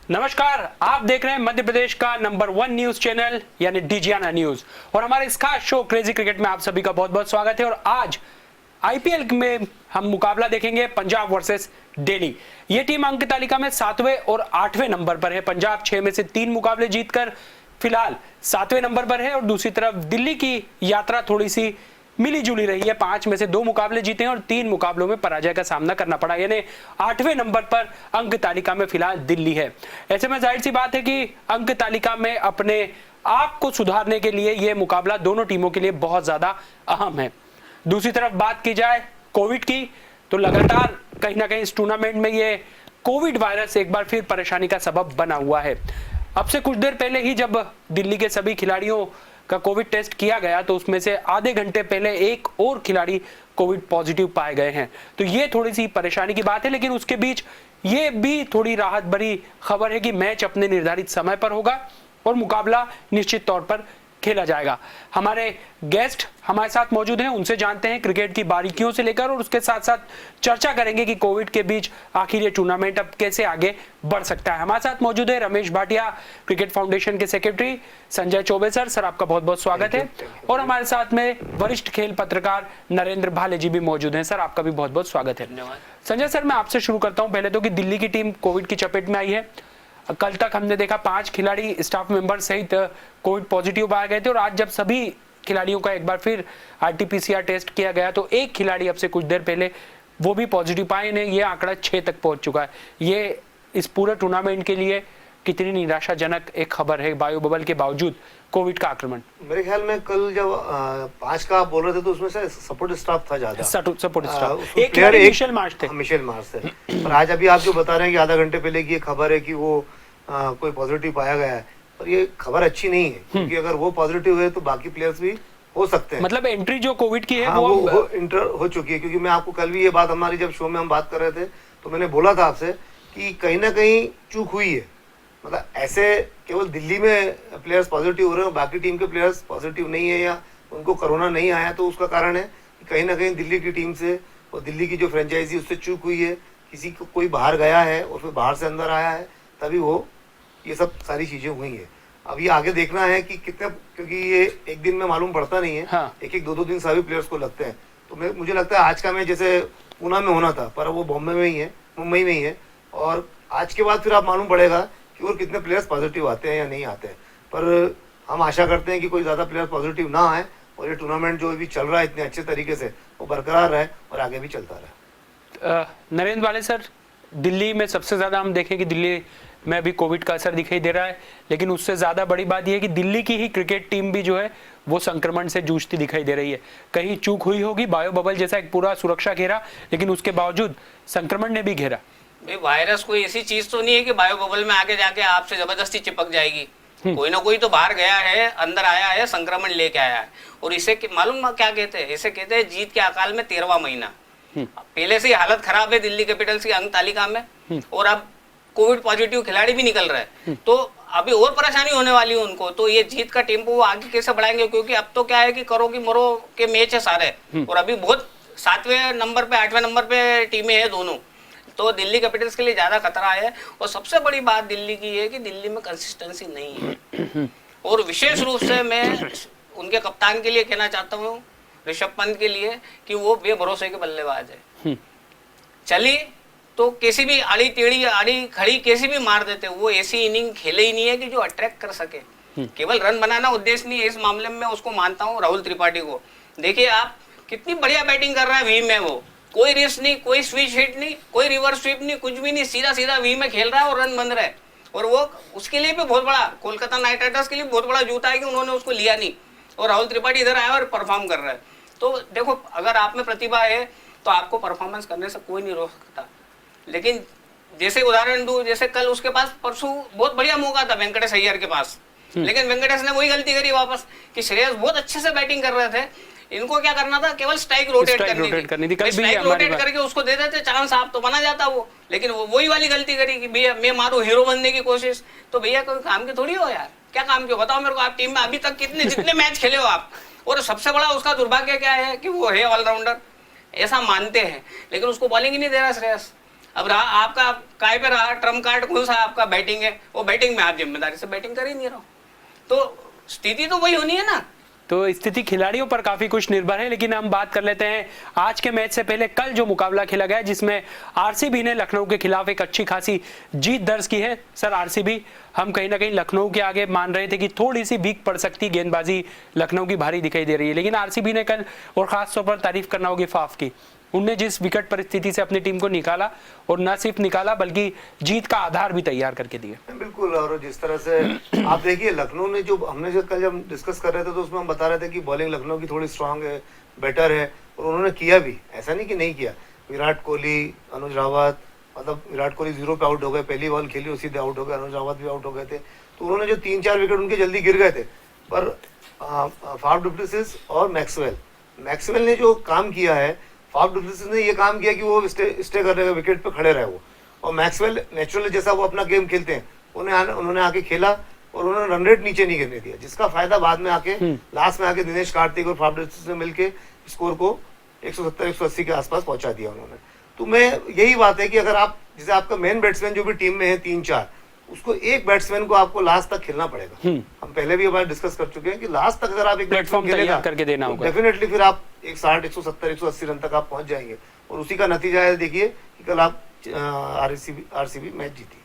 नमस्कार, आप देख रहे हैं मध्य प्रदेश का नंबर 1 न्यूज चैनल यानी डीजियाना न्यूज और हमारे इस खास शो क्रेजी क्रिकेट में आप सभी का बहुत बहुत स्वागत है। और आज आईपीएल में हम मुकाबला देखेंगे पंजाब वर्सेस दिल्ली। ये टीम अंक तालिका में 7वें और 8वें नंबर पर है। पंजाब 6 में से 3 मुकाबले जीतकर फिलहाल 7वें नंबर पर है और दूसरी तरफ दिल्ली की यात्रा थोड़ी सी मिली जुली रही है। 5 में से 2 मुकाबले जीते हैं और 3 मुकाबलों में पराजय का सामना करना पड़ा, यानी 8वें नंबर पर अंक तालिका में फिलहाल दिल्ली है। ऐसे में जाहिर सी बात है कि अंक तालिका में अपने आप को सुधारने के लिए यह मुकाबला दोनों टीमों के लिए बहुत ज्यादा अहम है। दूसरी तरफ बात की जाए कोविड की, तो लगातार कहीं ना कहीं इस टूर्नामेंट में ये कोविड वायरस एक बार फिर परेशानी का सबब बना हुआ है। अब से कुछ देर पहले ही जब दिल्ली के सभी खिलाड़ियों का कोविड टेस्ट किया गया तो उसमें से आधे घंटे पहले एक और खिलाड़ी कोविड पॉजिटिव पाए गए हैं। तो ये थोड़ी सी परेशानी की बात है, लेकिन उसके बीच ये भी थोड़ी राहत भरी खबर है कि मैच अपने निर्धारित समय पर होगा और मुकाबला निश्चित तौर पर खेला जाएगा। हमारे गेस्ट हमारे साथ मौजूद हैं, उनसे जानते हैं क्रिकेट की बारीकियों से लेकर और उसके साथ साथ चर्चा करेंगे कि कोविड के बीच आखिर ये टूर्नामेंट अब कैसे आगे बढ़ सकता है। हमारे साथ मौजूद है रमेश भाटिया, क्रिकेट फाउंडेशन के सेक्रेटरी, संजय चौबे सर आपका बहुत बहुत स्वागत है। और हमारे साथ में वरिष्ठ खेल पत्रकार नरेंद्र भाले जी भी मौजूद है। सर आपका भी बहुत बहुत स्वागत है। संजय सर, मैं आपसे शुरू करता हूँ पहले तो कि दिल्ली की टीम कोविड की चपेट में आई है। कल तक हमने देखा 5 खिलाड़ी स्टाफ मेंबर सहित कोविड पॉजिटिव पाए गए थे और आज जब सभी खिलाड़ियों का एक बार फिर आरटीपीसीआर टेस्ट किया गया तो एक खिलाड़ी अब से कुछ देर पहले वो भी पॉजिटिव पाए ने। ये आंकड़ा 6 तक पहुंच चुका है। ये इस पूरे टूर्नामेंट के लिए कितनी निराशाजनक एक खबर है, बायो बबल के बावजूद कोविड का आक्रमण। मेरे ख्याल में कल जब 5 का आप बोल रहे थे तो उसमें से सपोर्ट स्टाफ था ज्यादा। सपोर्ट स्टाफ एक खिलाड़ी मिशेल मार्श थे। पर आज अभी आप जो बता रहे हैं कि आधा घंटे पहले की ये खबर है कि वो कोई पॉजिटिव पाया गया है, पर ये खबर अच्छी नहीं है क्योंकि अगर वो पॉजिटिव है तो बाकी प्लेयर्स भी हो सकते हैं। मतलब एंट्री जो कोविड की है हाँ, वो इंटर हो चुकी है। क्योंकि मैं आपको कल भी ये बात, हमारी जब शो में हम बात कर रहे थे तो मैंने बोला था आपसे कि कहीं ना कहीं चूक हुई है। मतलब ऐसे केवल दिल्ली में प्लेयर्स पॉजिटिव हो रहे हैं, बाकी टीम के प्लेयर्स पॉजिटिव नहीं है या उनको कोरोना नहीं आया, तो उसका कारण है कि कहीं ना कहीं दिल्ली की टीम से और दिल्ली की जो फ्रेंचाइजी उससे चूक हुई है। किसी को कोई बाहर गया है और फिर बाहर से अंदर आया है, तभी वो ये सब सारी चीजें हुई है। अब ये आगे देखना है कि कितने, क्योंकि ये एक दिन में मालूम पड़ता नहीं है। हाँ। एक 2 दिन सभी प्लेयर्स को लगते हैं। तो मुझे लगता है आज का मैच जैसे पूना में होना था, पर वो बॉम्बे में ही है, मुंबई में ही है, और आज के बाद फिर आप मालूम पड़ेगा कि और कितने प्लेयर्स पॉजिटिव आते हैं या नहीं आते हैं। पर हम आशा करते हैं कि कोई ज्यादा प्लेयर्स पॉजिटिव ना आए और ये टूर्नामेंट जो भी चल रहा है इतने अच्छे तरीके से वो बरकरार रहे और आगे भी चलता रहे। नरेंद्र वाले सर, दिल्ली में सबसे ज्यादा हम देखें कि दिल्ली में अभी कोविड का असर दिखाई दे रहा है, लेकिन उससे ज्यादा बड़ी बात यह है कि दिल्ली की ही क्रिकेट टीम भी जो है वो संक्रमण से जूझती दिखाई दे रही है। कहीं चूक हुई होगी, बायो बबल जैसा एक पूरा सुरक्षा घेरा, लेकिन उसके बावजूद संक्रमण ने भी घेरा। वायरस कोई ऐसी चीज तो नहीं है कि बायो बबल में आके जाके आपसे जबरदस्ती चिपक जाएगी। कोई ना कोई तो बाहर गया है, अंदर आया है, संक्रमण लेके आया है। और इसे मालूम क्या कहते हैं? इसे कहते हैं जीत के अकाल में 13वां महीना। पहले से ही हालत खराब है दिल्ली कैपिटल्स की अंक तालिका में, और अब कोविड पॉजिटिव खिलाड़ी भी निकल रहे हैं, तो अभी और परेशानी होने वाली है उनको। तो ये जीत का टेम्पो वो आगे कैसे बढ़ाएंगे? क्योंकि अब तो क्या है कि करो कि मरो के मैच है सारे, और अभी बहुत 7वें नंबर पे 8वें नंबर पे टीमें हैं दोनों। तो दिल्ली कैपिटल्स के लिए ज्यादा खतरा है। और सबसे बड़ी बात दिल्ली की है कि दिल्ली में कंसिस्टेंसी नहीं है। और विशेष रूप से मैं उनके कप्तान के लिए कहना चाहता हूँ, ऋषभ पंत के लिए, कि वो बेभरोसे के बल्लेबाज है। चली तो किसी भी आड़ी टेढ़ी आड़ी खड़ी कैसी भी मार देते, वो ऐसी इनिंग खेले ही नहीं है कि जो अट्रैक्ट कर सके। केवल रन बनाना उद्देश्य नहीं है। इस मामले में उसको मानता हूँ राहुल त्रिपाठी को। देखिए आप, कितनी बढ़िया बैटिंग कर रहा है वी में। वो कोई रिस्क नहीं, कोई स्विच हिट नहीं, कोई रिवर्स स्वीप नहीं, कुछ भी नहीं, सीधा सीधा वी में खेल रहा है और रन बन रहा है। और वो उसके लिए भी बहुत बड़ा, कोलकाता नाइट राइडर्स के लिए बहुत बड़ा जूता है कि उन्होंने उसको लिया नहीं, और राहुल त्रिपाठी इधर आया और परफॉर्म कर रहा है। तो देखो, अगर आप में प्रतिभा है तो आपको परफॉर्मेंस करने से कोई नहीं रोक सकता। लेकिन जैसे उदाहरण दूं, जैसे कल उसके पास परसों बहुत बढ़िया मौका था वेंकटेश अय्यर के पास, लेकिन वेंकटेश ने वही गलती करी वापस कि श्रेयस बहुत अच्छे से बैटिंग कर रहे थे, इनको क्या करना था? केवल स्ट्राइक रोटेट करनी थी। स्ट्राइक रोटेट करके उसको दे देते, चांस आप तो बना जाता वो। लेकिन वो वही वाली गलती करी कि भैया मैं मारू हीरो बनने की कोशिश। तो भैया कोई काम के थोड़ी हो यार, क्या काम के बताओ मेरे को। आप टीम में अभी तक जितने मैच खेले हो आप, और सबसे बड़ा उसका दुर्भाग्य क्या है कि वो है ऑलराउंडर, ऐसा मानते हैं, लेकिन उसको बॉलिंग ही नहीं दे रहा श्रेयस। अब रहा आपका काय पे रहा ट्रम्प कार्ड कौन सा आपका बैटिंग है, वो बैटिंग में आप जिम्मेदारी से बैटिंग कर ही नहीं रहो, तो स्थिति तो वही होनी है ना। तो स्थिति खिलाड़ियों पर काफी कुछ निर्भर है, लेकिन हम बात कर लेते हैं आज के मैच से पहले कल जो मुकाबला खेला गया जिसमें आरसीबी ने लखनऊ के खिलाफ एक अच्छी खासी जीत दर्ज की है। सर, आरसीबी हम कहीं ना कहीं लखनऊ के आगे मान रहे थे कि थोड़ी सी वीक पड़ सकती, गेंदबाजी लखनऊ की भारी दिखाई दे रही है, लेकिन आरसीबी ने कल, और खासतौर पर तारीफ करना होगी फाफ की, उनने जिस विकट परिस्थिति से अपनी टीम को निकाला और न सिर्फ निकाला बल्कि जीत का आधार भी तैयार करके दिया। बिल्कुल, और जिस तरह से आप देखिए लखनऊ ने जो हमने जो कल जब डिस्कस कर रहे थे तो उसमें हम बता रहे थे कि बॉलिंग लखनऊ की थोड़ी स्ट्रांग है, बेटर है, और उन्होंने किया भी, ऐसा नहीं कि नहीं किया। विराट कोहली, अनुज रावत, मतलब विराट कोहली 0 पे आउट हो गए, पहली बॉल खेली उसी पे आउट हो गए, अनुज रावत भी आउट हो गए थे, तो उन्होंने जो 3-4 विकेट उनके जल्दी गिर गए थे, पर फाफ डु प्लेसिस और मैक्सवेल ने जो काम किया है, फाफ डु प्लेसिस ने ये काम किया कि वो स्टे करने विकेट पे खड़े रहे वो, और मैक्सवेल नेचुरली जैसा वो अपना गेम खेलते हैं उन्होंने आके खेला और उन्होंने रन रेट नीचे नहीं गिरने दिया, जिसका फायदा बाद में आके लास्ट में आके दिनेश कार्तिक और फाफ डु प्लेसिस ने मिलके स्कोर को 170-180 के आसपास पहुंचा दिया उन्होंने। तो मैं यही बात है कि अगर आप जैसे आपका मेन बैट्समैन जो भी टीम में है 3-4, उसको एक बैट्समैन को आपको लास्ट तक खेलना पड़ेगा। हम पहले भी बार डिस्कस कर चुके हैं कि लास्ट तक अगर आप एक प्लेटफॉर्म तैयार करके देना होगा, डेफिनेटली फिर आप 160, 170, 180 रन तक आप पहुंच जाएंगे, और उसी का नतीजा है देखिए कि कल आप आरसीबी मैच जीती।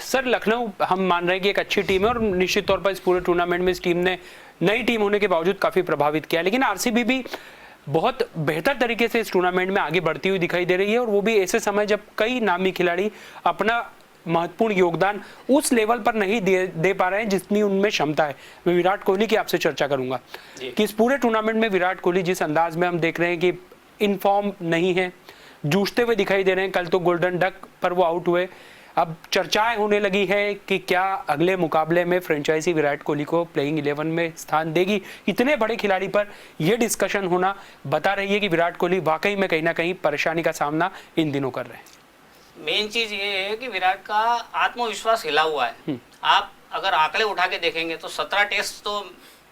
सर, लखनऊ हम मान रहे हैं कि एक अच्छी टीम है और निश्चित तौर पर इस पूरे टूर्नामेंट में इस टीम ने नई टीम होने के बावजूद काफी प्रभावित किया, लेकिन आरसीबी भी बहुत बेहतर तरीके से इस टूर्नामेंट में आगे बढ़ती हुई दिखाई दे रही है, और वो भी ऐसे समय जब कई नामी खिलाड़ी अपना महत्वपूर्ण योगदान उस लेवल पर नहीं दे पा रहे हैं जितनी उनमें क्षमता है। मैं विराट कोहली की आपसे चर्चा करूंगा कि इस पूरे टूर्नामेंट में विराट कोहली जिस अंदाज में हम देख रहे हैं कि इन फॉर्म नहीं है, जूझते हुए दिखाई दे रहे हैं। कल तो गोल्डन डक पर वो आउट हुए, अब चर्चाएं होने लगी है कि क्या अगले मुकाबले में फ्रेंचाइजी विराट कोहली को प्लेइंग 11 में स्थान देगी। इतने बड़े खिलाड़ी पर यह डिस्कशन होना बता रही है कि विराट कोहली वाकई में कहीं ना कहीं परेशानी का सामना इन दिनों कर रहे हैं। मेन चीज ये है कि विराट का आत्मविश्वास हिला हुआ है। आप अगर आंकड़े उठा के देखेंगे तो 17 टेस्ट तो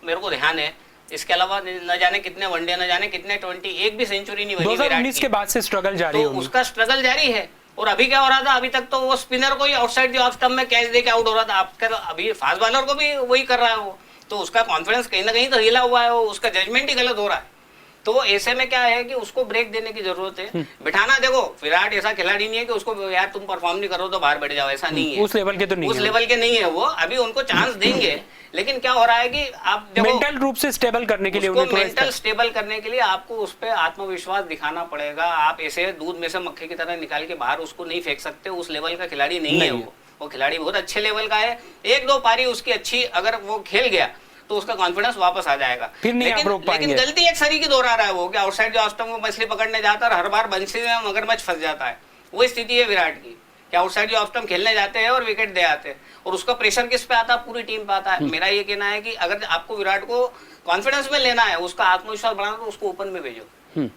मेरे को ध्यान है, इसके अलावा न जाने कितने वनडे, न जाने कितने 20, एक भी सेंचुरी नहीं बनी विराट की। 2019 के बाद से स्ट्रगल जारी है, तो उसका स्ट्रगल जारी है। और अभी क्या हो रहा था, अभी तक तो वो स्पिनर को ही आउटसाइड द ऑफ स्टंप में कैच दे के आउट हो रहा था, आपका अभी फास्ट बॉलर को भी वही कर रहा है वो, तो उसका कॉन्फिडेंस कहीं ना कहीं तो हिला हुआ है, वो उसका जजमेंट ही गलत हो रहा है। तो ऐसे में क्या है कि उसको ब्रेक देने की जरूरत है, बिठाना। देखो विराट ऐसा खिलाड़ी नहीं है कि उसको यार तुम परफॉर्म नहीं करो तो बाहर बैठ जाओ, ऐसा नहीं है, उस लेवल के तो नहीं, उस लेवल के नहीं है वो। अभी उनको चांस देंगे, लेकिन क्या हो रहा है कि आप देखो मेंटल रूप से स्टेबल करने के लिए, उसको मेंटल स्टेबल करने के लिए आपको उस पर आत्मविश्वास दिखाना पड़ेगा। आप ऐसे दूध में से मक्खी की तरह निकाल के बाहर उसको नहीं फेंक सकते, उस लेवल का खिलाड़ी नहीं है वो खिलाड़ी बहुत अच्छे लेवल का है। 1-2 पारी उसकी अच्छी अगर वो खेल गया तो उसका कॉन्फिडेंस वापस आ जाएगा। फिर नहीं आप रोक पाएंगे। लेकिन गलती एक सरी की दोहरा रहा है वो, कि आउटसाइड जो ऑस्टम को मछली पकड़ने जाता है और हर बार बंसी में मगरमच्छ फंस जाता है। वो स्थिति है विराट की कि आउटसाइड जो ऑस्टम खेलने जाते हैं और विकेट दे आते हैं, और उसका प्रेशर किस पे आता है, पूरी टीम पे आता है। मेरा ये कहना है कि अगर आपको विराट को कॉन्फिडेंस में लेना है, उसका आत्मविश्वास बढ़ाना, तो उसको ओपन में भेजो।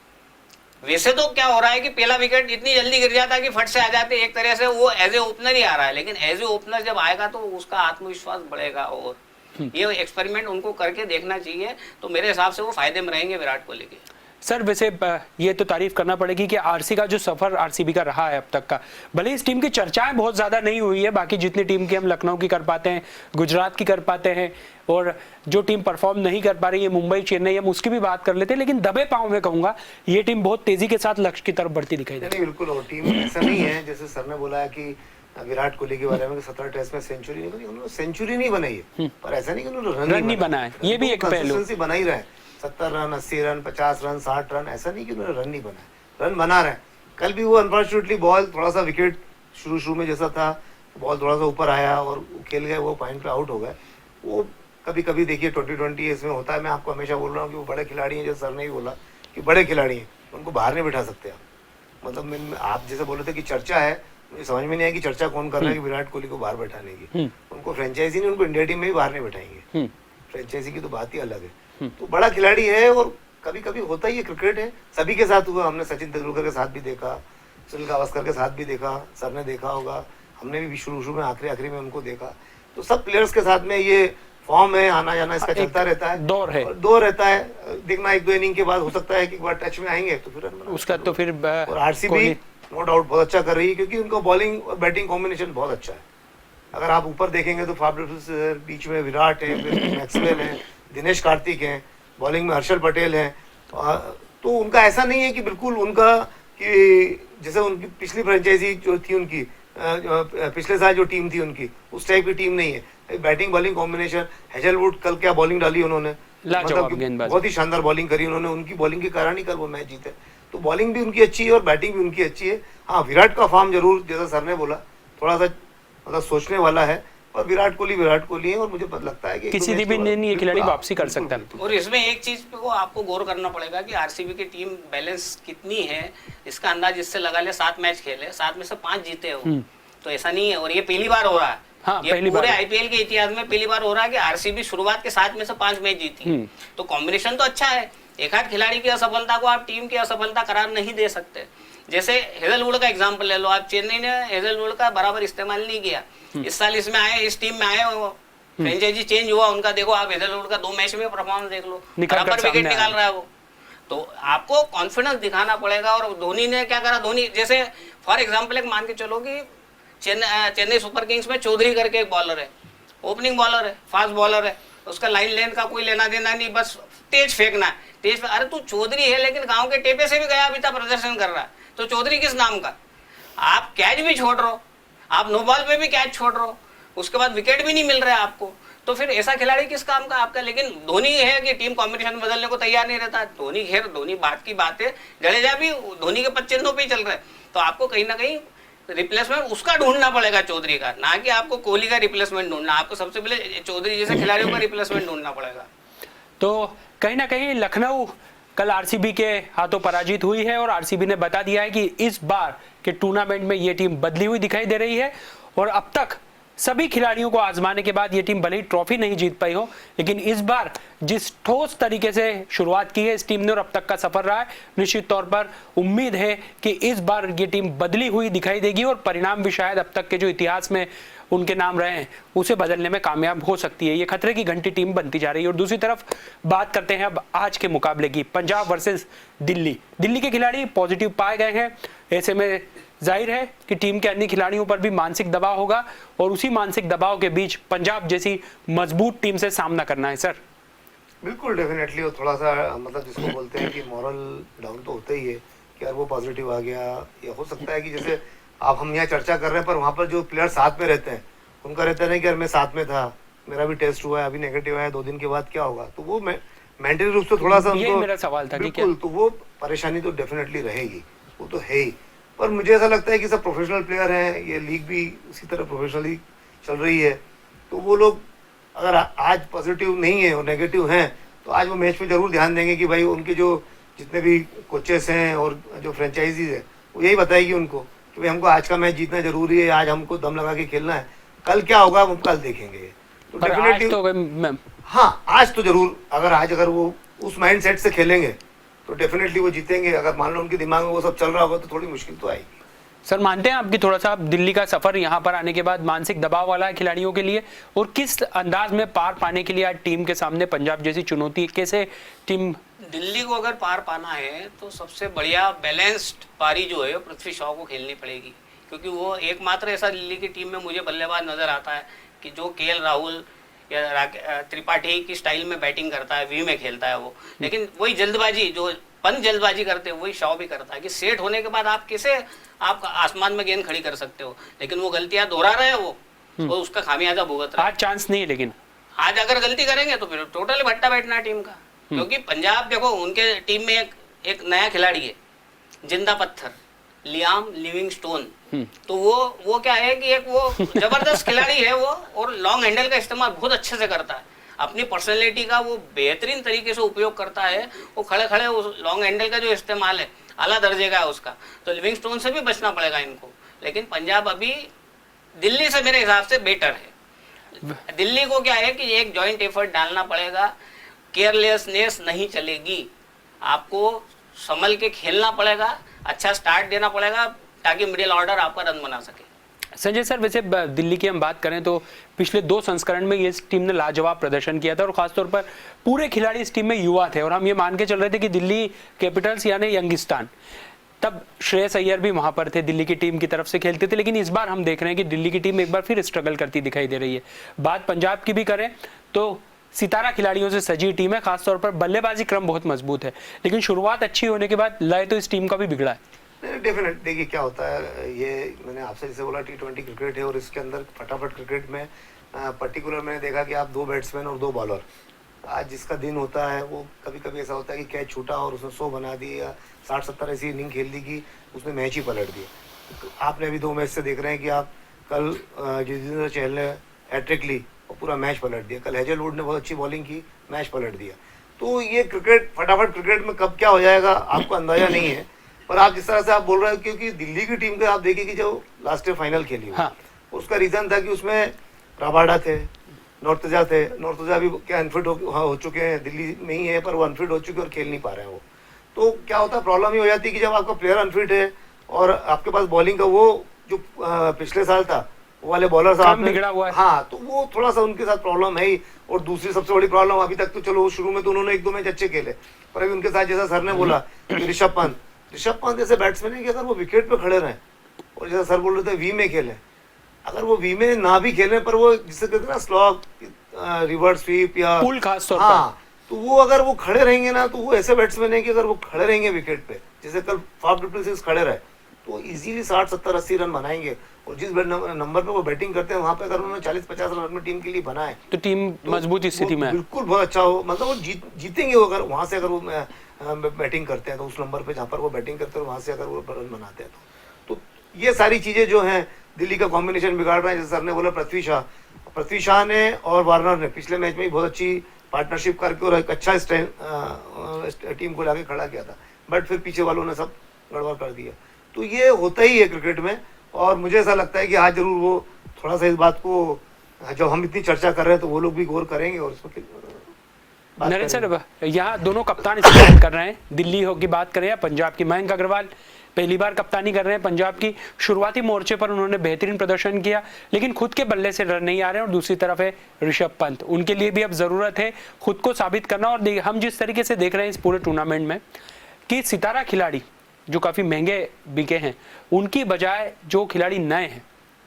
वैसे तो क्या हो रहा है कि पहला विकेट इतनी जल्दी गिर जाता है कि फट से आ जाते, एक तरह से वो एज ए ओपनर ही आ रहा है, लेकिन एज ए ओपनर जब आएगा तो उसका आत्मविश्वास बढ़ेगा। और ये एक्सपेरिमेंट उनको करके देखना चाहिए, तो मेरे हिसाब से वो फायदे में रहेंगे विराट कोहली के। सर, वैसे ये तो तारीफ करना पड़ेगी कि आरसी का जो सफर आरसीबी का रहा है अब तक का, भले इस टीम की चर्चाएं बहुत ज्यादा नहीं हुई है, बाकी जितनी टीम की हम लखनऊ की कर पाते हैं, गुजरात की कर पाते हैं, और जो टीम परफॉर्म नहीं कर पा रही है मुंबई, चेन्नई, हम उसकी भी बात कर लेते हैं, लेकिन दबे पांव में कहूंगा ये टीम बहुत तेजी के साथ लक्ष्य की तरफ बढ़ती दिखाई दे रही है। बिल्कुल, और टीम ऐसा नहीं है जैसे सर ने बोला है कि विराट कोहली के बारे में 17 टेस्ट में सेंचुरी नहीं बनी, उन्होंने सेंचुरी नहीं बनाई है, पर ऐसा नहीं कि उन्होंने रन नहीं बनाए, ये भी एक पहलू बना ही रहे। 70 रन, 80 रन, 50 रन, 60 रन, ऐसा नहीं कि उन्होंने रन नहीं बनाए, रन बना रहे हैं। कल भी वो अनफॉर्चुनेटली बॉल थोड़ा सा विकेट शुरू में जैसा था, बॉल थोड़ा सा ऊपर आया और खेल गए, वो पॉइंट पे आउट हो गए। वो कभी कभी देखिए 2020 इसमें होता है। मैं आपको हमेशा बोल रहा हूँ कि वो बड़े खिलाड़ी हैं, जैसे सर ने भी बोला कि बड़े खिलाड़ी हैं, उनको बाहर नहीं बिठा सकते आप। मतलब आप जैसे बोले थे कि चर्चा है, मुझे समझ में नहीं आया कि चर्चा कौन कर रहा है कि विराट कोहली को बाहर बैठाने की। उनको फ्रेंचाइजी नहीं, उनको इंडिया टीम में भी बाहर नहीं बैठाएंगे, फ्रेंचाइजी की तो बात ही अलग है। तो बड़ा खिलाड़ी है, और कभी कभी होता ही है, क्रिकेट है, सभी के साथ हुआ। हमने सचिन तेंदुलकर के साथ भी देखा, सुनील गावस्कर के साथ भी देखा, सर ने देखा होगा, हमने भी शुरू में आखिरी में उनको देखा। तो सब प्लेयर्स के साथ में ये फॉर्म है, आना जाना इसका चलता रहता है, दौर रहता है। देखना 1-2 इनिंग के बाद हो सकता है कि एक बार टच में आएंगे तो फिर उसका तो फिर और आरसीबी नो डाउट बहुत अच्छा कर रही है, क्योंकि उनका बॉलिंग और बैटिंग कॉम्बिनेशन बहुत अच्छा है। अगर आप ऊपर देखेंगे तो फाफ डुप्लेसिस बीच में विराट है, फिर मैक्सवेल है, दिनेश कार्तिक हैं, बॉलिंग में हर्षल पटेल हैं। तो उनका ऐसा नहीं है कि बिल्कुल उनका कि जैसे उनकी पिछली फ्रेंचाइजी जो थी उनकी पिछले साल जो टीम थी उनकी उस टाइप की टीम नहीं है। बैटिंग बॉलिंग कॉम्बिनेशन, हेजलवुड कल क्या बॉलिंग डाली उन्होंने, लाजवाब गेंदबाज, बहुत ही शानदार बॉलिंग करी उन्होंने। उनकी बॉलिंग के कारण ही कल वो मैच जीते। तो बॉलिंग भी उनकी अच्छी है और बैटिंग भी उनकी अच्छी है। हाँ, विराट का फॉर्म जरूर, जैसा सर ने बोला, थोड़ा सा मतलब सोचने वाला है, और विराट कोहली है, और मुझे लगता है कि किसी भी दिन ये खिलाड़ी वापसी कर सकता है। और इसमें एक चीज पे को आपको गौर करना पड़ेगा कि आरसीबी की टीम बैलेंस कितनी है, इसका अंदाज इससे लगा ले। 7 मैच खेले, 7 में से 5 जीते हो, तो ऐसा नहीं है। और ये पहली बार हो रहा है, हाँ, ये पूरे आईपीएल के इतिहास में पहली बार हो रहा है कि आरसीबी शुरुआत के 7 में से 5 मैच जीती। तो कॉम्बिनेशन तो अच्छा है। एक आध खिलाड़ी की असफलता को आप टीम की असफलता करार नहीं दे सकते। जैसे हेजलवुड का एग्जांपल ले लो आप, चेन्नई ने हेजलवुड का बराबर इस्तेमाल नहीं किया। इस साल इसमें आए, इस टीम में आए, फ्रेंचाइजी चेंज हुआ उनका, देखो आप हेजलवुड का 2 मैच में परफॉर्मेंस देख लो, बराबर विकेट निकाल रहा है वो। तो आपको कॉन्फिडेंस दिखाना पड़ेगा। और धोनी ने क्या करा, धोनी जैसे फॉर एग्जाम्पल एक मान के चलो कि चेन्नई सुपर किंग्स में चौधरी करके एक बॉलर है, ओपनिंग बॉलर है, फास्ट बॉलर है, उसका लाइन लेन का कोई लेना देना नहीं, बस तेज फेंकना है, तेज। अरे तू चौधरी है लेकिन गांव के टेपे से भी गया अभी तक प्रदर्शन कर रहा है, तो चौधरी किस नाम का? आप कैच भी छोड़ रहे हो, आप नो बॉल पे भी कैच छोड़ रहे हो, उसके बाद विकेट भी नहीं मिल रहा है आपको, तो फिर ऐसा खिलाड़ी किस काम का आपका? लेकिन धोनी है कि टीम कॉम्बिनेशन बदलने को तैयार नहीं रहता। धोनी खैर, धोनी बात की बात है, जडेजा भी धोनी के पच्चीनों पे ही चल रहा है। तो आपको कहीं ना कहीं रिप्लेसमेंट उसका ढूंढना पड़ेगा, चौधरी का, ना कि आपको कोहली का रिप्लेसमेंट ढूंढना। आपको सबसे पहले चौधरी जैसे खिलाड़ियों का रिप्लेसमेंट ढूंढना पड़ेगा। तो कहीं ना कहीं लखनऊ कल आरसीबी के हाथों पराजित हुई है, और आरसीबी ने बता दिया है कि इस बार के टूर्नामेंट में ये टीम बदली हुई दिखाई दे रही है। और अब तक सभी खिलाड़ियों को आजमाने के बाद ये टीम भले ही ट्रॉफी नहीं जीत पाई हो, लेकिन इस बार जिस ठोस तरीके से शुरुआत की है इस टीम ने और अब तक का सफर रहा है, निश्चित तौर पर उम्मीद है कि इस बार ये टीम बदली हुई दिखाई देगी और परिणाम भी शायद अब तक के जो इतिहास में उनके नाम रहे हैं उसे बदलने में कामयाब हो सकती है। ये खतरे की घंटी टीम बनती जा रही है। और दूसरी तरफ बात करते हैं अब आज के मुकाबले की, पंजाब वर्सेस दिल्ली। दिल्ली के खिलाड़ी पॉजिटिव पाए गए हैं, ऐसे में जाहिर है कि टीम के अन्य खिलाड़ियों पर भी मानसिक दबाव होगा, और उसी मानसिक दबाव के बीच पंजाब जैसी मजबूत टीम से सामना करना है। सर बिल्कुल, डेफिनेटली। वो थोड़ा सा मतलब जिसको बोलते हैं कि मॉरल डाउन तो होता ही है कि यार वो पॉजिटिव आ गया, या हो सकता है कि जैसे आप हम यहाँ चर्चा कर रहे हैं, पर वहाँ पर जो प्लेयर साथ में रहते हैं उनका रहता है कि यार मैं साथ में था, मेरा भी टेस्ट हुआ है, अभी नेगेटिव आया, 2 दिन के बाद क्या होगा। तो वो मेंटली रूप से थोड़ा सा उनको, मेरा सवाल था, बिल्कुल, तो वो परेशानी तो डेफिनेटली रहेगी, वो तो है ही। पर मुझे ऐसा लगता है कि सब प्रोफेशनल प्लेयर हैं, ये लीग भी उसी तरह प्रोफेशनली चल रही है, तो वो लोग अगर आज पॉजिटिव नहीं है और नेगेटिव हैं तो आज वो मैच पे जरूर ध्यान देंगे कि भाई उनके जो जितने भी कोचेस हैं और जो फ्रेंचाइजीज है वो यही बताएगी उनको कि भाई हमको आज का मैच जीतना जरूरी है, आज हमको दम लगा के खेलना है, कल क्या होगा वो कल देखेंगे। तो डेफिनेटली हाँ, आज तो जरूर, अगर वो उस माइंड सेट से खेलेंगे तो डेफिनेटली वो जीतेंगे। अगर मान लो उनके दिमाग में वो सब चल रहा होगा तो थोड़ी मुश्किल तो आएगी। सर मानते हैं आपकी थोड़ा सा दिल्ली का सफर यहाँ पर आने के बाद मानसिक दबाव वाला है खिलाड़ियों के लिए, और किस अंदाज में पार पाने के लिए आज टीम के सामने पंजाब जैसी चुनौती, कैसे टीम दिल्ली को अगर पार पाना है तो सबसे बढ़िया बैलेंस्ड पारी जो है पृथ्वी शॉ को खेलनी पड़ेगी, क्योंकि वो एकमात्र ऐसा दिल्ली की टीम में मुझे बल्लेबाज नजर आता है कि जो केएल राहुल या त्रिपाठी की स्टाइल में बैटिंग करता है, वी में खेलता है वो। लेकिन वही जल्दबाजी, जो पंत जल्दबाजी करते हैं वही शॉ भी करता है कि सेट होने के बाद आप कैसे आप आसमान में गेंद खड़ी कर सकते हो, लेकिन वो गलतियां दोहरा रहे हैं वो उसका खामियाजा भुगत रहा है। आज चांस नहीं है, लेकिन आज अगर गलती करेंगे तो फिर टोटली भट्टा बैठना है टीम का। क्योंकि पंजाब देखो, उनके टीम में एक नया खिलाड़ी है, जिंदा पत्थर, लियाम लिविंगस्टोन। तो वो क्या है कि एक वो जबरदस्त खिलाड़ी है वो, और लॉन्ग हैंडल का इस्तेमाल बहुत अच्छे से करता है, अपनी पर्सनैलिटी का वो बेहतरीन तरीके से उपयोग करता है। वो खड़े खड़े उस लॉन्ग हैंडल का जो इस्तेमाल है आला दर्जे का है उसका। तो लिविंगस्टोन से भी बचना पड़ेगा इनको। लेकिन पंजाब अभी दिल्ली से मेरे हिसाब से बेटर है। दिल्ली को क्या है कि एक जॉइंट एफर्ट डालना पड़ेगा, केयरलेसनेस नहीं चलेगी, आपको संभल के खेलना पड़ेगा, अच्छा स्टार्ट देना पड़ेगा ताकि मिडिल ऑर्डर आपका रन बना सके। संजय सर, वैसे दिल्ली की हम बात करें तो पिछले 2 संस्करण में इस टीम ने लाजवाब प्रदर्शन किया था, और खासतौर पर पूरे खिलाड़ी इस टीम में युवा थे, और हम ये मान के चल रहे थे कि दिल्ली कैपिटल्स यानी यंगिस्तान तब श्रेयस अय्यर भी वहां पर थे, दिल्ली की टीम की तरफ से खेलते थे। लेकिन इस बार हम देख रहे हैं कि दिल्ली की टीम एक बार फिर स्ट्रगल करती दिखाई दे रही है। बात पंजाब की भी करें तो सितारा खिलाड़ियों से सजी टीम है, खासतौर पर बल्लेबाजी क्रम बहुत मजबूत है, लेकिन शुरुआत अच्छी होने के बाद लय तो इस टीम का भी बिगड़ा है। डेफिनेट देखिए क्या होता है, ये मैंने आपसे जैसे बोला T20 क्रिकेट है और इसके अंदर फटाफट क्रिकेट में पर्टिकुलर मैंने देखा कि आप 2 बैट्समैन और 2 बॉलर, आज जिसका दिन होता है वो कभी कभी ऐसा होता है कि कैच छूटा और उसने 100 बना दी या 60-70 ऐसी इनिंग खेल दी कि उसने मैच ही पलट दिया। तो आपने अभी 2 मैच से देख रहे हैं कि आप कल युजवेंद्र चहल ने हैट्रिक ली और पूरा मैच पलट दिया, कल हेजलवुड ने बहुत अच्छी बॉलिंग की, मैच पलट दिया। तो ये क्रिकेट फटाफट क्रिकेट में कब क्या हो जाएगा आपको अंदाजा नहीं है। पर आप जिस तरह से आप बोल रहे हो, क्योंकि दिल्ली की टीम का आप देखिए कि जो लास्ट ईयर फाइनल खेली हो, हाँ। उसका रीजन था कि उसमें रबाडा थे, नॉर्थजा थे, नॉर्थजा भी क्या अनफिट हो चुके हैं, दिल्ली में ही है पर वो अनफिट हो चुके और खेल नहीं पा रहे हैं वो। तो क्या होता है, प्रॉब्लम ही हो जाती है कि जब आपका प्लेयर अनफिट है और आपके पास बॉलिंग का वो जो पिछले साल था वो वाले बॉलर काम बिगड़ा हुआ है। हाँ, तो वो थोड़ा सा उनके साथ प्रॉब्लम है ही। और दूसरी सबसे बड़ी प्रॉब्लम, अभी तक तो चलो शुरू में तो उन्होंने 1-2 मैच अच्छे खेले, पर अभी उनके साथ जैसा सर ने बोला कि ऋषभ पंत ऐसे बैट्समैन है कि अगर वो विकेट पे खड़े रहे और जैसा सर बोल रहे थे वी में खेले, अगर वो वी में ना भी खेले पर वो जिसे कहते हैं ना स्लॉग, रिवर्स स्वीप या पुल खास तौर हाँ, तो वो अगर वो खड़े रहेंगे ना तो वो ऐसे बैट्समैन है कि अगर वो खड़े रहेंगे विकेट पे, जैसे कल फाफ डु प्लेसिस खड़े रहे तो इजीली 60-70-80 रन बनाएंगे। और जिस नंबर पे वो बैटिंग करते हैं वहां पे अगर उन्होंने 40-50 रन अपनी टीम के लिए बनाए तो टीम मजबूत स्थिति में है। बिल्कुल बहुत अच्छा हो, मतलब वो जीतेंगे वो, अगर वहां से अगर वो बैटिंग करते हैं तो उस नंबर पे जहाँ पर वो बैटिंग करते हैं वहां से अगर वो रन बनाते हैं तो ये सारी चीजें जो हैं दिल्ली का कॉम्बिनेशन बिगाड़ रहे हैं। जैसे सर ने बोला पृथ्वी शाह ने और वार्नर ने पिछले मैच में बहुत अच्छी पार्टनरशिप करके और एक अच्छा टीम को लाके खड़ा किया था, बट फिर पीछे वालों ने सब गड़बड़ कर दिया। तो ये होता ही है क्रिकेट में, और मुझे ऐसा लगता है कि आज जरूर वो थोड़ा सा इस बात को, जब हम इतनी चर्चा कर रहे हैं तो वो लोग भी गौर करेंगे और इसमें नरेंद्र सर, यहाँ दोनों कप्तान इस बात कर रहे हैं, दिल्ली की बात करें या पंजाब की। मयंक अग्रवाल पहली बार कप्तानी कर रहे हैं पंजाब की, शुरुआती मोर्चे पर उन्होंने बेहतरीन प्रदर्शन किया लेकिन खुद के बल्ले से रन नहीं आ रहे हैं। और दूसरी तरफ है ऋषभ पंत, उनके लिए भी अब जरूरत है खुद को साबित करना। और हम जिस तरीके से देख रहे हैं इस पूरे टूर्नामेंट में कि सितारा खिलाड़ी जो काफी महंगे बिके हैं, उनकी बजाय जो खिलाड़ी नए हैं,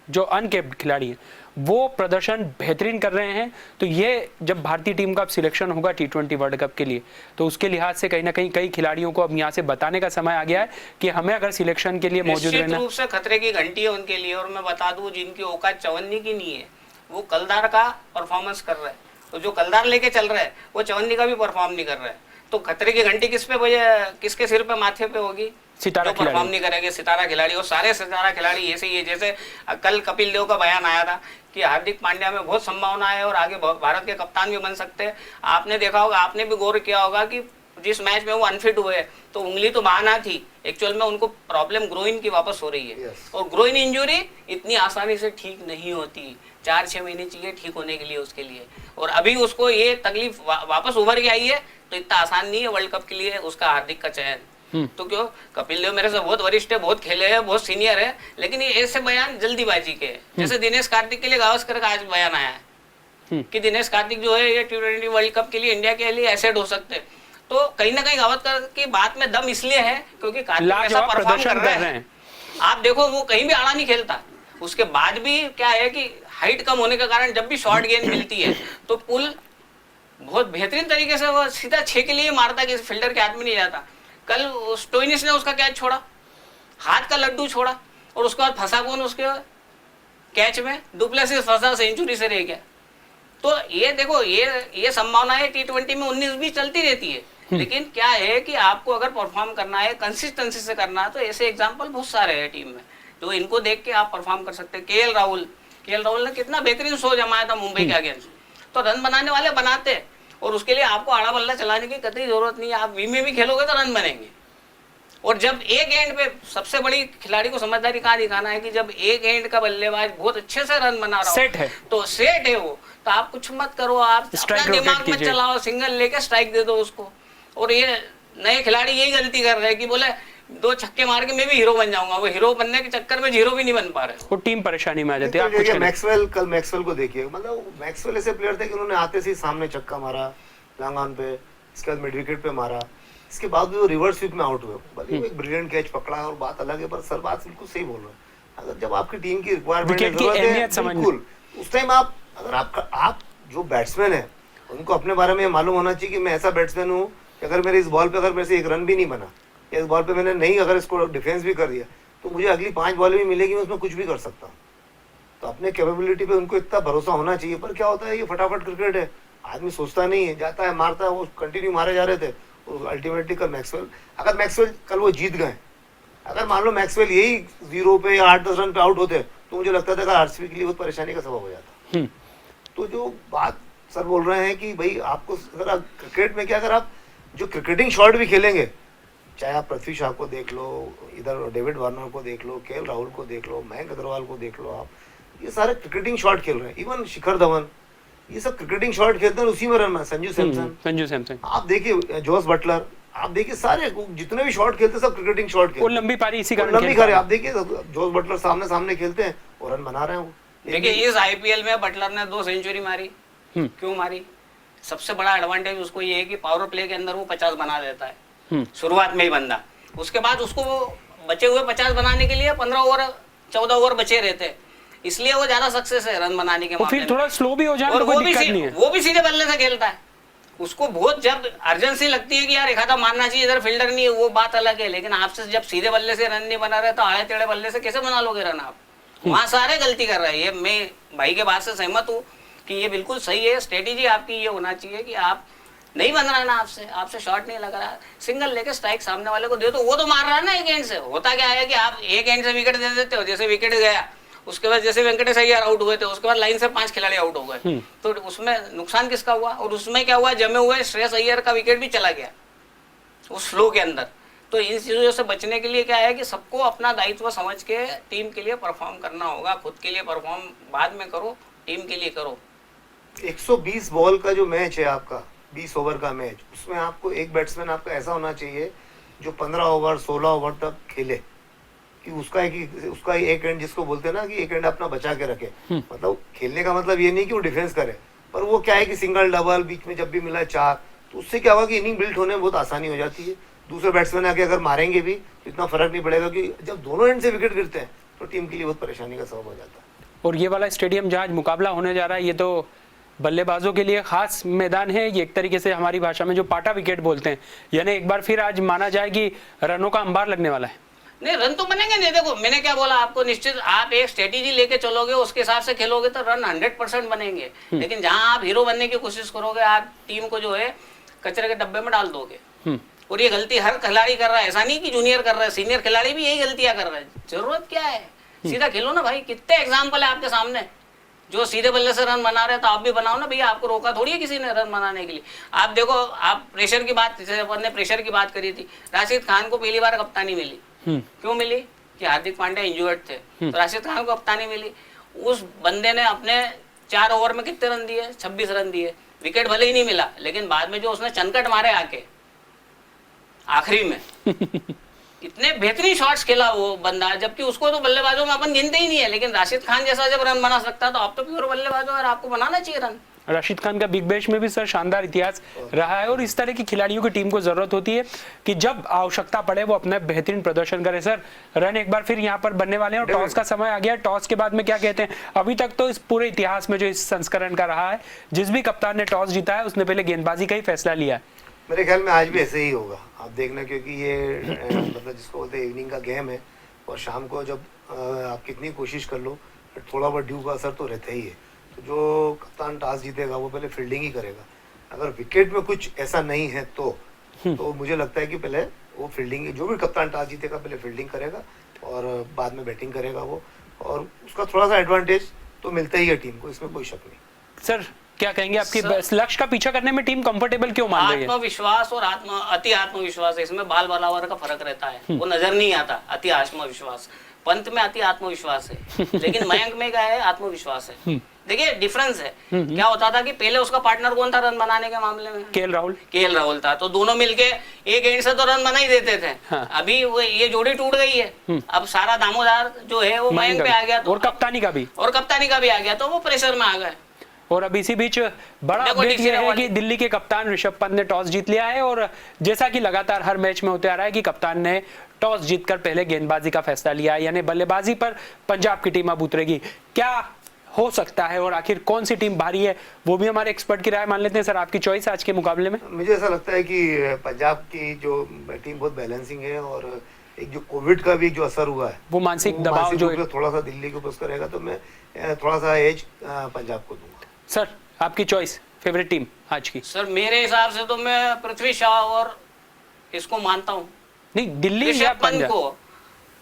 जो अनकेप्ड खिलाड़ी हैं, वो प्रदर्शन बेहतरीन कर रहे हैं। तो ये जब भारतीय टीम का अब सिलेक्शन होगा T20 वर्ल्ड कप के लिए, तो उसके लिहाज से कहीं ना कहीं कई खिलाड़ियों को अब यहाँ से बताने का समय आ गया है कि हमें अगर सिलेक्शन के लिए मौजूद रहना, निश्चित रूप से खतरे की घंटी है उनके लिए। और मैं बता दूं, जिनकी औकात चवन्नी की नहीं है वो कलदार का परफॉर्मेंस कर रहे हैं, तो जो कलदार लेके चल रहे हैं वो चवन्नी का भी परफॉर्म नहीं कर रहे हैं। तो खतरे की घंटी किसके सिर पे, माथे पे होगी? सितारा जो परफॉर्म नहीं करेंगे सितारा खिलाड़ी। और सारे सितारा खिलाड़ी ऐसे ही है। जैसे कल कपिल देव का बयान आया था कि हार्दिक पांड्या में बहुत संभावना है और आगे भारत के कप्तान भी बन सकते हैं। आपने देखा होगा, आपने भी गौर किया होगा कि जिस मैच में वो अनफिट हुए तो उंगली तो बहाना थी, एक्चुअल में उनको प्रॉब्लम ग्रोइन की वापस हो रही है। और ग्रोइन इंजरी इतनी आसानी से ठीक नहीं होती, 4-6 महीने चाहिए ठीक होने के लिए उसके लिए। और अभी उसको ये तकलीफ वापस उभर के आई है, तो इतना आसान नहीं है वर्ल्ड कप के लिए उसका हार्दिक का चयन। तो क्यों, कपिल देव मेरे से बहुत वरिष्ठ है, बहुत खेले हैं, बहुत सीनियर है, लेकिन ये ऐसे बयान जल्दीबाजी के हैं। जैसे दिनेश कार्तिक के लिए गावस्कर का आज बयान आया है कि दिनेश कार्तिक जो है ये T20 वर्ल्ड कप के लिए इंडिया के लिए एसेट हो सकते हैं। तो कहीं ना कहीं गावस्कर की बात में दम इसलिए है क्योंकि कार्तिक ऐसा परफॉर्म कर रहे हैं। आप देखो वो कहीं भी आड़ा नहीं खेलता, उसके बाद भी क्या है कि हाइट कम होने के कारण जब भी शॉर्ट गेंद मिलती है तो पुल बहुत बेहतरीन तरीके से वो सीधा 6 के लिए मारता है कि फील्डर के हाथ में नहीं जाता। कल स्टोइनिस ने उसका कैच छोड़ा, हाथ का लड्डू छोड़ा, और उसके बाद फंसा कौन उसके कैच में? डुप्लेसिस फंसा, सेंचुरी से रह गया। तो ये देखो, ये संभावना है T20 में 19-20 चलती रहती है, लेकिन क्या है कि आपको अगर परफॉर्म करना है, कंसिस्टेंसी से करना है, तो ऐसे एग्जांपल बहुत सारे हैं टीम में जो इनको देख के आप परफॉर्म कर सकते हैं। केएल राहुल ने कितना बेहतरीन शो जमाया था मुंबई के अगेंस्ट। तो रन बनाने वाले बनाते हैं और उसके लिए आपको आड़ा बल्ला चलाने की कतई जरूरत नहीं है। आप वी में भी खेलोगे तो रन बनेंगे। और जब एक एंड पे सबसे बड़ी खिलाड़ी को समझदारी कहाँ दिखाना है कि जब एक एंड का बल्लेबाज बहुत अच्छे से रन बना रहा हो, सेट है, तो सेट है वो, तो आप कुछ मत करो, आप अपना दिमाग मत चलाओ, सिंगल लेके स्ट्राइक दे दो उसको। और ये नए खिलाड़ी यही गलती कर रहे हैं कि बोले 2 छक्के मार के मैं भी हीरो बन जाऊंगा। वो हीरो बनने के चक्कर में हीरो भी नहीं बन पा रहे, वो टीम परेशानी में आ जाती है। तो कल मैक्सवेल को देखिए, मतलब मैक्सवेल ऐसे प्लेयर थे कि उन्होंने आते से सामने चक्का मारा लॉन्ग ऑन पे, इसके बाद मिड विकेट पे मारा, इसके बाद भी वो रिवर्स स्वीप में आउट हुए, भले वो एक ब्रिलियंट कैच पकड़ा और बात अलग है, पर सर बात बिल्कुल सही बोल रहे हैं। अगर जब आपकी टीम की रिक्वायरमेंट है, विकेट की जरूरत है, अहमियत समझना। बिल्कुल उस टाइम आप अगर आप जो बैट्समैन है उनको अपने बारे में मालूम होना चाहिए कि मैं ऐसा बैट्समैन हूँ कि अगर मेरे इस बॉल पे अगर मेरे से एक रन भी नहीं बना या इस बॉल पे मैंने नहीं अगर इसको डिफेंस भी कर दिया तो मुझे अगली 5 बॉल भी मिलेगी, मैं उसमें कुछ भी कर सकता हूँ। तो अपने कैपेबिलिटी पे उनको इतना भरोसा होना चाहिए। पर क्या होता है, ये फटाफट क्रिकेट है, आदमी सोचता नहीं है, जाता है मारता है, वो कंटिन्यू मारे जा रहे थे। अल्टीमेटली कल मैक्सवेल, अगर मैक्सवेल कल वो जीत गए, अगर मान लो मैक्सवेल यही 0 पे या 8-10 रन पे आउट होते तो मुझे लगता था कि आरसीबी के लिए बहुत परेशानी का सबब हो जाता। तो जो बात सर बोल रहे हैं कि भाई आपको अगर आप क्रिकेट में क्या, अगर आप जो क्रिकेटिंग शॉट भी खेलेंगे, चाहे आप पृथ्वी शॉ को देख लो, इधर डेविड वार्नर को देख लो, केएल राहुल को देख लो, मयंक अग्रवाल को देख लो, आप ये सारे क्रिकेटिंग शॉट खेल रहे हैं। इवन शिखर धवन, ये सब क्रिकेटिंग शॉट खेलते हैं, उसी में रन है। संजू सैमसन आप देखिए, जोस बटलर आप देखिए, सारे जितने भी शॉट खेलते हैं सब क्रिकेटिंग शॉट खेलते हैं। लंबी पारी इसी कारण लंबी पारी आप देखिए, जोस बटलर सामने खेलते हैं और रन बना रहे हैं। वो देखिए इस आईपीएल में बटलर ने 2 सेंचुरी मारी। क्यों मारी? सबसे बड़ा एडवांटेज उसको ये है कि पावर प्ले के अंदर वो 50 बना देता है शुरुआत में ही बंदा। उसके बाद उसको वो बचे हुए 50 बनाने के लिए 15 ओवर 14 ओवर बचे रहते हैं, इसलिए वो ज्यादा सक्सेस है रन बनाने के मामले में। फिर थोड़ा स्लो भी हो जाए तो कोई दिक्कत नहीं है। वो भी सीधे बल्ले से खेलता है, उसको बहुत जब अर्जेंसी लगती है कि यार एक आधा मारना चाहिए, इधर फील्डर नहीं है, वो बात अलग है। लेकिन आपसे जब सीधे बल्ले से रन नहीं बना रहे तो आड़े टेढ़े बल्ले से कैसे बना लोगे रन आप? वहां सारे गलती कर रहे हैं। ये मैं भाई के बात से सहमत हूँ कि ये बिल्कुल सही है। स्ट्रेटेजी आपकी ये होना चाहिए कि आप नहीं बन रहा है ना, आपसे शॉट नहीं लग रहा, सिंगल लेके स्ट्राइक सामने वाले को दे दो, वो तो मार रहा है ना एक एंड से। होता क्या है कि आप एक एंड से विकेट दे देते हो, जैसे विकेट गया उसके बाद जैसे वेंकटेश अय्यर आउट हुए थे, उसके बाद लाइन से 5 खिलाड़ी आउट हो गए, तो उसमें नुकसान किसका हुआ? और उसमें क्या हुआ, जमे हुए श्रेयस अय्यर का विकेट भी चला गया उस फ्लो के अंदर। तो इन चीजों से बचने के लिए क्या है कि सबको अपना दायित्व समझ के टीम के लिए परफॉर्म करना होगा। खुद के लिए परफॉर्म बाद में करो, टीम के लिए करो। 120 बॉल का जो मैच है आपका, 20 ओवर का मैच, उसमें आपको एक बैट्समैन आपका ऐसा होना चाहिए जो 15 ओवर 16 ओवर तक खेले, कि उसका एक एंड जिसको बोलते हैं ना कि एक एंड अपना बचा के रखे। मतलब खेलने का मतलब ये नहीं कि वो डिफेंस करे, पर वो क्या है कि सिंगल डबल बीच में जब भी मिला 4, तो उससे क्या होगा कि इनिंग बिल्ड होने में बहुत आसानी हो जाती है। दूसरे बैट्समैन आके अगर मारेंगे भी तो इतना फर्क नहीं पड़ेगा, कि जब दोनों एंड से विकेट गिरते हैं तो टीम के लिए बहुत परेशानी का सबब हो जाता है। और ये वाला स्टेडियम जहाँ मुकाबला होने जा रहा है, ये तो बल्लेबाजों के लिए खास मैदान है। ये एक तरीके से हमारी भाषा में जो पाटा विकेट बोलते हैं, यानी एक बार फिर आज माना जाए कि रनों का अंबार लगने वाला है। नहीं, रन तो बनेंगे नहीं। देखो मैंने क्या बोला आपको, निश्चित आप एक स्ट्रेटेजी लेके चलोगे, उसके हिसाब से खेलोगे तो रन 100% बनेंगे। लेकिन जहां आप हीरो बनने की कोशिश करोगे, आप टीम को जो है कचरे के डब्बे में डाल दोगे। और ये गलती हर खिलाड़ी कर रहा है, ऐसा नहीं कि जूनियर कर रहा है, सीनियर खिलाड़ी भी यही गलतियां कर रहे हैं। जरूरत क्या है, सीधा खेलो ना भाई। कितने एग्जाम्पल है आपके सामने जो सीधे बल्ले से रन बना रहे हैं, तो आप भी बनाओ ना भैया। आपको रोका थोड़ी है किसी ने रन बनाने के लिए। आप देखो, आप प्रेशर की बात, जैसे अपन ने प्रेशर की बात करी थी, राशिद खान को पहली बार कप्तानी मिली। क्यों मिली? कि हार्दिक पांड्या इंजर्ड थे, तो राशिद खान को कप्तानी मिली। उस बंदे ने अपने 4 ओवर में कितने रन दिए? 26 रन दिए। विकेट भले ही नहीं मिला, लेकिन बाद में जो उसने चनकट मारे आके आखिरी में इतने बेहतरीन शॉट्स खेला वो बंदा, जबकि उसको तो बल्लेबाजों में अपन गिनते ही नहीं है। लेकिन राशिद खान जैसा जब रन बना सकता, तो आप तो प्योर बल्लेबाज हो और आपको बनाना चाहिए रन। राशिद खान का बिग बैश में भी सर शानदार इतिहास रहा है, और इस तरह की खिलाड़ियों की टीम को जरूरत होती है कि जब आवश्यकता पड़े वो अपना बेहतरीन प्रदर्शन करे। सर रन एक बार फिर यहाँ पर बनने वाले हैं, और टॉस का समय आ गया। टॉस के बाद में क्या कहते हैं? अभी तक तो इस पूरे इतिहास में जो इस संस्करण का रहा है, जिस भी कप्तान ने टॉस जीता है उसने पहले गेंदबाजी का ही फैसला लिया है। मेरे ख्याल में आज भी ऐसे ही होगा, आप देखना, क्योंकि ये मतलब जिसको बोलते हैं इवनिंग का गेम है, और शाम को जब आप कितनी कोशिश कर लो, थोड़ा बहुत ड्यू का असर तो रहता ही है। तो जो कप्तान टॉस जीतेगा वो पहले फील्डिंग ही करेगा। अगर विकेट में कुछ ऐसा नहीं है तो मुझे लगता है कि पहले वो फील्डिंग, जो भी कप्तान टॉस जीतेगा पहले फील्डिंग करेगा और बाद में बैटिंग करेगा वो, और उसका थोड़ा सा एडवांटेज तो मिलता ही है टीम को, इसमें कोई शक नहीं। सर क्या कहेंगे, आपकी लक्ष्य का पीछा करने में टीम कंफर्टेबल क्यों मान रही है? आत्मविश्वास और अति आत्मविश्वास है, इसमें बाल बराबर का फर्क रहता है, वो नजर नहीं आता। अति आत्मविश्वास, पंत में अति आत्मविश्वास है, लेकिन मयंक में क्या है? आत्मविश्वास है। देखिए डिफरेंस है। क्या होता था कि पहले उसका पार्टनर कौन था रन बनाने के मामले में? केएल राहुल था। तो दोनों मिलके एक एंड से तो रन बना ही देते थे। हाँ। अभी वो ये जोड़ी टूट गई है, अब सारा दामोदार जो है वो मयंक पे आ गया, और कप्तानी का भी आ गया, तो वो प्रेशर में आ गए। और अब इसी बीच बड़ा देखो, अपडेट DC ये है वाली- कि दिल्ली के कप्तान ऋषभ पंत ने टॉस जीत लिया है और जैसा कि लगातार हर मैच में होते आ रहा है कि कप्तान ने टॉस जीतकर पहले गेंदबाजी का फैसला लिया, यानी बल्लेबाजी पर पंजाब की टीम अब उतरेगी। क्या हो सकता है और आखिर कौन सी टीम भारी है, वो भी हमारे एक्सपर्ट की राय मान लेते हैं। सर, आपकी चॉइस आज के मुकाबले में? मुझे ऐसा लगता है कि पंजाब की जो टीम बहुत बैलेंसिंग है और एक जो कोविड का भी जो असर हुआ है, वो मानसिक दबाव मानसिक जो रूप से थोड़ा सा दिल्ली के ऊपर उसका रहेगा, तो मैं थोड़ा सा एज पंजाब को दूंगा। सर, आपकी चॉइस, फेवरेट टीम आज की? सर मेरे हिसाब से तो मैं पृथ्वी शॉ और इसको मानता हूँ, नहीं, दिल्ली या ऋषभ पंत पंजाब? को।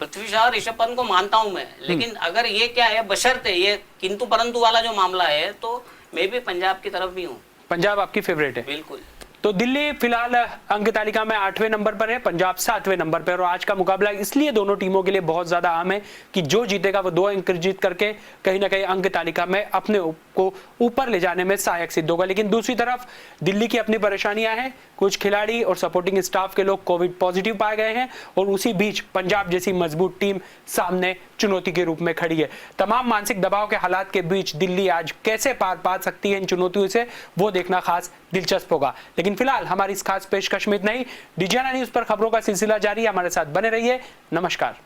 पृथ्वी शॉ और ऋषभ पंत को मानता हूँ मैं, लेकिन अगर ये क्या है, बशर्ते ये किंतु परंतु वाला जो मामला है, तो मैं भी पंजाब की तरफ भी हूँ। पंजाब आपकी फेवरेट है? बिल्कुल। तो दिल्ली फिलहाल अंक तालिका में 8वें नंबर पर है, पंजाब 7वें नंबर पर। और आज का मुकाबला इसलिए दोनों टीमों के लिए बहुत ज्यादा अहम है कि जो जीतेगा वो 2 अंक जीत करके कहीं ना कहीं अंक तालिका में अपने को ऊपर ले जाने में सहायक सिद्ध होगा। लेकिन दूसरी तरफ दिल्ली की अपनी परेशानियां हैं, कुछ खिलाड़ी और सपोर्टिंग स्टाफ के लोग कोविड पॉजिटिव पाए गए हैं और उसी बीच पंजाब जैसी मजबूत टीम सामने चुनौती के रूप में खड़ी है। तमाम मानसिक दबाव के हालात के बीच दिल्ली आज कैसे पार पा सकती है इन चुनौतियों से, वो देखना खास दिलचस्प होगा। लेकिन फिलहाल हमारी इस खास पेशकश में इतना ही। डीजीआना न्यूज पर खबरों का सिलसिला जारी है, हमारे साथ बने रहिए। नमस्कार।